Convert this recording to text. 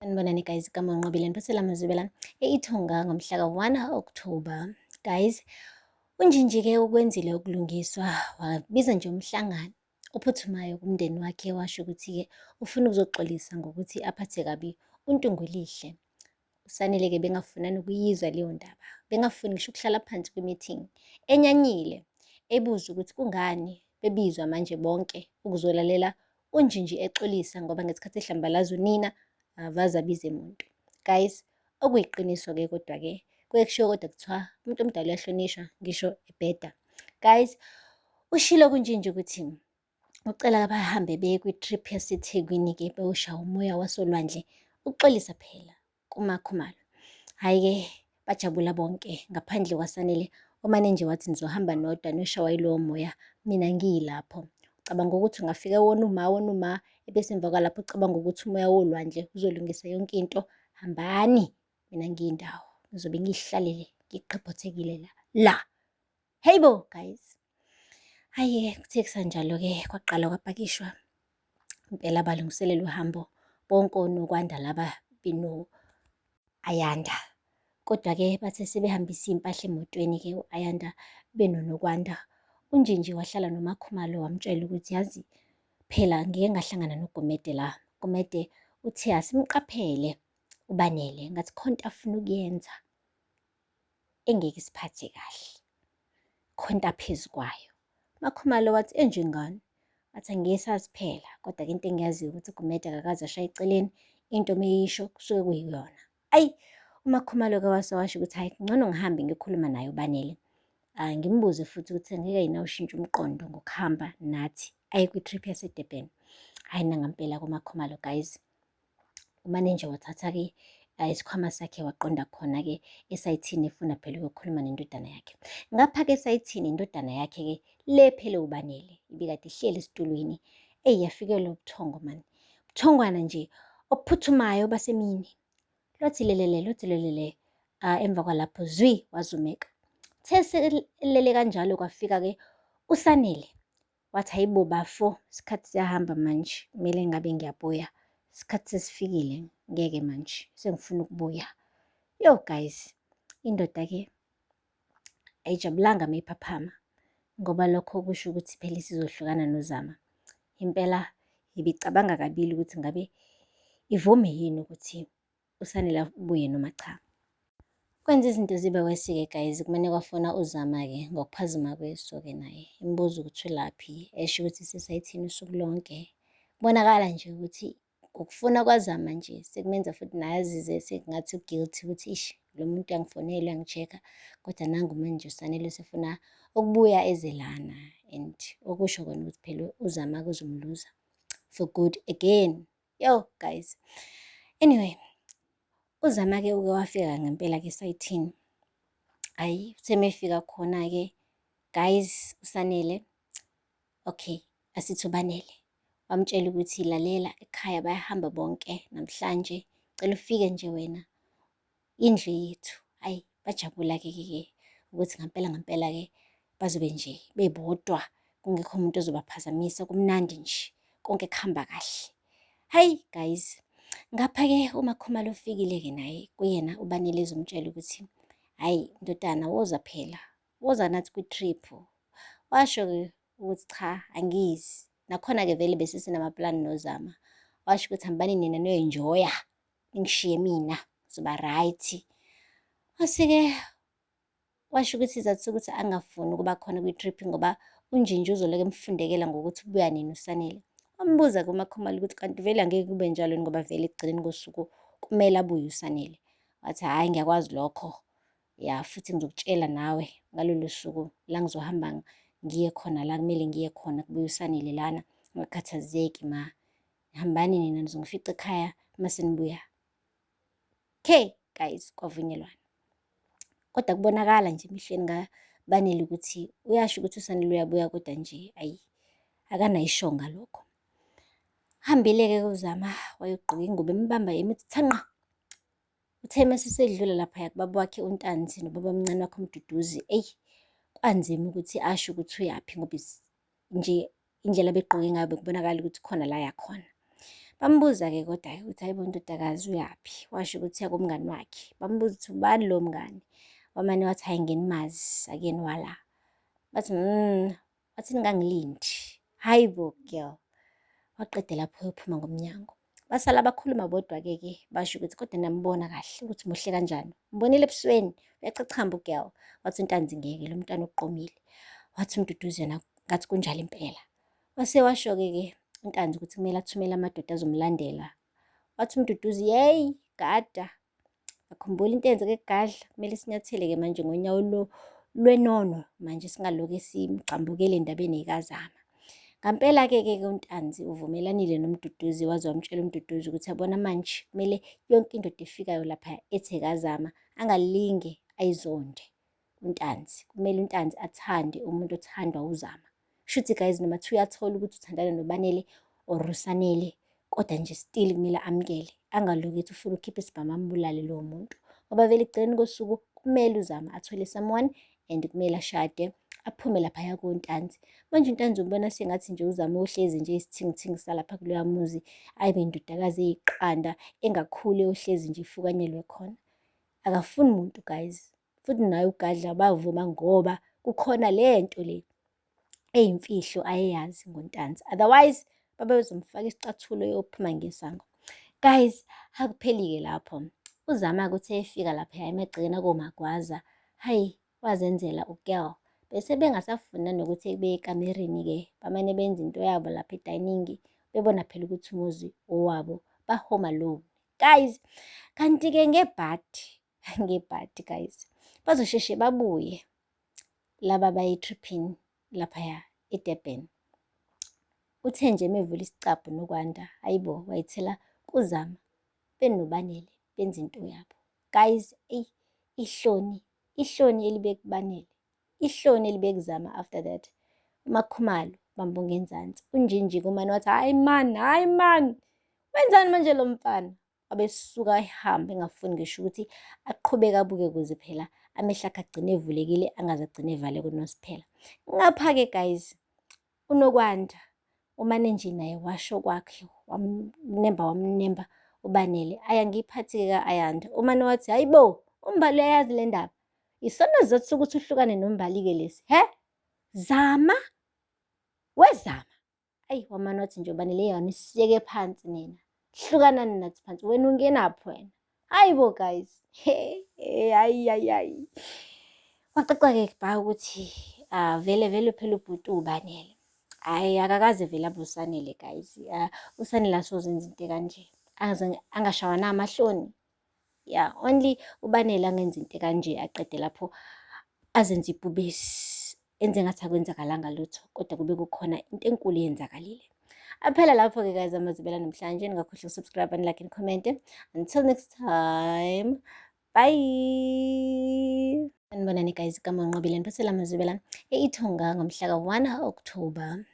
Sanibonani guys, igama nginqobile niphathela amazwibela e-Ithonga ngomhla ka-1 October. Guys, uNjinji-ke ukwenzile ukulungiswa, wabiza nje umhlangano ophuthumayo kumndeni wakhe, washo ukuthi-ke ufuna ukuzoxolisa ngokuthi aphathe kabi uNtungwelihle. USanele-ke bengafuna nokuyizwa leyo ndaba, bengafuni ngisho ukuhlala phansi kwi-meeting, enyanyile, ebuza ukuthi kungani bebizwa manje bonke ukuzolalela uNjinji exolisa ngoba ngesikhathi ehlambalaza unina avaze abize muntu. Guys, okuyiqiniso-ke kodwa-ke kuye kushiwo kodwa kuthiwa umuntu omdala uyahlonishwa ngisho ebheda. Guys, ushilo kuNjinji ukuthi ucela bahambe beye kwi-trip yaseThekwini-ke beyoshaya umoya wasolwandle ukuxolisa phela kuMakhumalo. Hhayi-ke bajabula bonke ngaphandle kwaSanele omane nje wathi nizohamba nodwa niyoshaywa yilowo moya, mina ngiyilapho. Ucabanga ukuthi ungafika wona uma ebese emva kwalapho ucabanga ukuthi umoya wolwandle uzolungisa yonke into. Hambani, mina ngiyindawo ngizobe ngiyihlalele ngiqhiphothekile la. Hey bo guys, hhayi-ke kuthe kusanjalo-ke kwaqala kwapakishwa impela balungiselela uhambo bonke onokwanda laba beno-Ayanda. Kodwa-ke bathe sebehambisa iy'mpahla emotweni-ke u-Ayanda benonokwanda. UNjinji wahlala noMakhumalo wamtshela ukuthi yazi phela ngike ngahlangana noGumede la. Gumede uthe asimqaphele uBanele ngathi khona into afuna ukuyenza engeke isiphathe kahle, khona into aphezu kwayo. Makhumalo wathi enjengani? Wathi angisazi phela, kodwa-ke into engiyaziyo ukuthi uGumede akakaze ashaye eceleni, into meyisho kusuke kuyiyona. Ayi, uMakhumalo-ke wase washo ukuthi hhayi ngcono ngihambe ngiyokhuluma naye uBanele. Ngimbuze futhi ukuthi angeke yini awushintshe umqondo ngokuhamba nathi aye kwi-trip yase-Durban. Hhayi nangampela kuMakhumalo guys, umane nje wathatha-ke isikhwama sakhe waqonda khona-ke esayithini efuna phela ukuyokhuluma nendodana yakhe. Ngapha-ke esayithini indodana yakhe-ke le phela uBanele ibikade ihleli esitulweni, eyi yafikelwa ubuthongo mani. Ubuthongwana nje obuphuthumayo basemini. Lothi lelele, emva kwalapho zwi wazumeka. Theselele kanjalo kwafika-ke uSanele wathi hayi bo bafo, isikhathi siyahamba manje, kumele ngabe ngiyabuya, isikhathi sesifikile, ngeke manje sengifuna ukubuya. Yo guys, indoda-ke ayijabulanga mayiphaphama ngoba lokho kusho ukuthi phela isizohlukana noZama. Impela ibicabanga kabili ukuthi ngabe ivume yini ukuthi uSanele abuye noma cha. Kwenza izinto zibe wesi-ke guys, kumane kwafona uZama-ke ngokuphazima kweso-ke naye imbuza ukuthi ulaphi, esho ukuthi sesayithini usuku lonke. Kubonakala nje ukuthi ukufuna kwaZama nje sekumenza futhi naye azizwe sengathi u-guilty ukuthi ish lo muntu uyangifonela uyangi-check-a, kodwa nangu manje uSanele usefuna ukubuya eze lana, and okusho kona ukuthi phela uZama kuzomluza for good again. Yo guys, anyway, uZama-ke uke wafika ngempela-ke esayithini. Hhayi, uthe mefika khona-ke guys, uSanele, okay, asithi uBanele wamtshela ukuthi lalela ekhaya bayahamba bonke namhlanje, cela ufike nje wena, indlu yethu. Hhayi, bajabula-ke ukuthi ngampela-ke bazobe nje bebodwa, kungekho umuntu ozobaphazamisa, kumnandi nje, konke kuhamba kahle. Hhayi guys, ngapha-ke uMakhumalo ufikile-ke naye kuyena uBanele ezomtshela ukuthi hhayi ndodana, woza phela, woza nathi kwi-trip. Washo-ke ukuthi cha angizi, nakhona-ke vele besesinamaplani noZama. Washo ukuthi hambani nina niyo-enjoy-a, ningishiye mina kuzoba right. Mase-ke washo ukuthi izathu sokuthi angafuni ukuba khona kwi-trip ngoba uNjinji uzoloko emfundekela ngokuthi ubuya nini uSanele. Wambuza-ke uMakhumalo ukuthi kanti vele angeke kube njalo yini ngoba vele ekugcineni kosuku kumele abuye uSanele. Wathi hhayi ngiyakwazi lokho, ya futhi ngizokutshela nawe ngalolo suku la ngizohamba ngiye khona la kumele ngiye khona kubuye uSanele lana, ungakhathazeki ma, hambani nina nizongifica ekhaya mase nibuya. Okay guys, kwavunyelwana. Kodwa kubonakala nje emehlweni kaBanele ukuthi uyasho ukuthi uSanele uyabuya, kodwa nje ayi akanayishonga lokho. Hambile-ke uZama wayogqoka ingubo embamba emithi thanqa. Uthe mesesedlula laphaya kubaba wakhe uNtanzi nobaba omncane wakhe uMduduzi, eyi kwanzima ukuthi asho ukuthi uyaphi ngoba nje indlela begqoke ngayo bekubonakala ukuthi khona la yakhona. Bambuza-ke koda-ke ukuthi, "Hayibo ndodakazi uyaphi?" Washo ukuthi uya kumngani wakhe. Bambuza ukuthi, "Ubani lo mngani?" Wamane wathi, "Hhayi nginimazi, akuyena wala." Bathi, wathi ningangilindi. Hayibo girl. Waqeda lapho wayophuma ngomnyango. Basala bakhuluma bodwa-ke basho ukuthi kodwa niyambona kahle ukuthi muhle kanjani. Mbonile ebusweni, uyachachamba u-girl. Wathi uNtanzi ngeke, lo mntwana uqomile. Wathi uMduduzi yena ngathi kunjalo impela. Wase washo-ke uNtanzi ukuthi kumele athumele amadoda azomlandela. Wathi uMduduzi, yeyi gada, akhumbula into eyenzeke kuGadla, kumele sinyathele-ke manje ngonyawo lwenono manje singalokhe simgxambukele endabeni y'kaZama. Ngampela-ke uNtanzi uvumelanile noMduduzi waze wamtshela uMduduzi ukuthi yabona manje kumele yonke indoda efikayo lapha ethe kazama angalinge ayizonde uNtanzi. Kumele uNtanzi athande umuntu othandwa uZama. Shuthi guys noma thiwa uyathola ukuthi uthandana noBanele or uSanele, kodwa nje still kumele amukele. Angaloku ethi ufuna ukhiphe isibhamu ambulale lowo muntu. Ngoba vele ekugcineni kosuku kumele uZama athole someone and kumele ashade aphume laphaya koNtanzi. Manje uNtanzi ubona sengathi nje uZama ohlezi nje isithingithingi salapha kuloya muzi, ayibe indodakazi eyiqanda engakhuli ohlezi nje ifukanyelwe khona. Akafuni muntu guys. Futhi naye uGadla bavuma ngoba kukhona lento le eyimfihlo ayeyazi ngoNtanzi. Otherwise babezomfaka isicathulo yokuphuma ngesango. Guys, akupheli-ke lapho. uZama-ke uthe efika lapha emagcekeni akoMagwaza, hayi wazenzela u-girl. Bese bengasafuna nokuthi beye ekamerini-ke bamane benza into yabo lapha edining. Bebona phela ukuthi umuzi owabo bahome alone. Guys, kanti-ke ngebhadi guys, bazosheshe babuye laba bayi-tripping laphaya eDurban. Uthe nje mevula isicabha nokwanda, hayibo, wayithela kuZama benoBanele benza into yabo. Guys, ihloni elibe kuBanele, ihloni elibe kuZama. After that uMakhumalo bamba ongenzansi, uNjinji kumane wathi, hayi man, wenzani manje lo mfana? Abesuka ehambe engafuni ngisho ukuthi aqhubeke abuke ukuze phela amehlo akhe agcine evulekile angaze agcine evale kuNosiphela. Ngapha-ke guys, uNokwanda umane nje naye washo kwakhe wamnemba uBanele. Aya ngiyiphathi-ke ka-Ayanda. Umane wathi, hayibo, uMbali uyayazi le ndaba. Isona sizathu sokuthi uhlukane noMbali-ke lesi. Zama, wezama. Ayi wamane wathi nje uBanele, yona isiyeke phansi nina. Hlukanani nathi phansi, wena ungenaphi wena? Hayibo guys. Hayi. Wacaca-ke bha ukuthi vele phela ubhuti uBanele. Hhayi akakaze vele abe uSanele guys. uSanele asozenza into kanje. Angashawa na amahloni. Yeah, only uBanele angenza into kanje aqede lapho azenze ibhubesi. Enze ngathi akwenzakalanga lutho, kodwa kube kukhona into enkulu eyenzakalile. Aphela lapho-ke guys amazibela namhlanje. Ningakhohlwa ukusubscribe and like and comment. Until next time. Bye. Sanibonani guys, igama uNqobile niphathela amazibela eIthonga ngomhla ka-1 October.